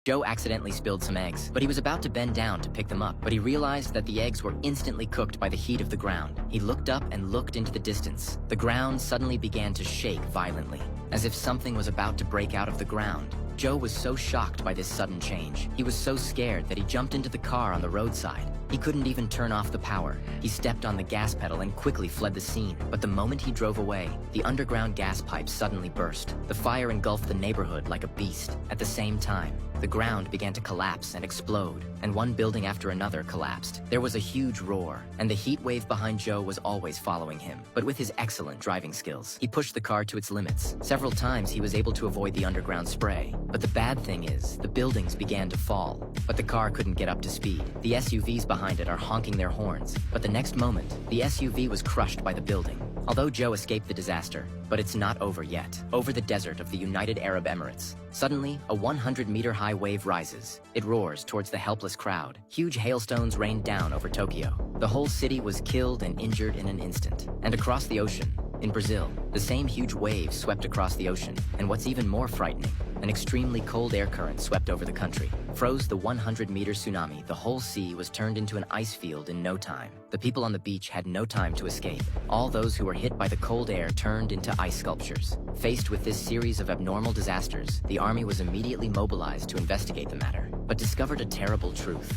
Joe accidentally spilled some eggs, but he was about to bend down to pick them up, but he realized that the eggs were instantly cooked by the heat of the ground. He looked up and looked into the distance. The ground suddenly began to shake violently, as if something was about to break out of the ground. Joe was so shocked by this sudden change. He was so scared that he jumped into the car on the roadside. He couldn't even turn off the power. He stepped on the gas pedal and quickly fled the scene. But the moment he drove away, the underground gas pipe suddenly burst. The fire engulfed the neighborhood like a beast. At the same time, the ground began to collapse and explode, and one building after another collapsed. There was a huge roar, and the heat wave behind Joe was always following him. But with his excellent driving skills, he pushed the car to its limits. Several times he was able to avoid the underground spray. But the bad thing is, the buildings began to fall, but the car couldn't get up to speed. The SUVs behind it are honking their horns, but the next moment, the SUV was crushed by the building. Although Joe escaped the disaster, but it's not over yet. Over the desert of the United Arab Emirates, suddenly, a 100-meter-high wave rises. It roars towards the helpless crowd. Huge hailstones rained down over Tokyo. The whole city was killed and injured in an instant. And across the ocean, in Brazil, the same huge wave swept across the ocean. And what's even more frightening, an extremely cold air current swept over the country, froze the 100-meter tsunami. The whole sea was turned into an ice field in no time. The people on the beach had no time to escape. All those who were hit by the cold air turned into ice sculptures. Faced with this series of abnormal disasters, the army was immediately mobilized to investigate the matter, but discovered a terrible truth.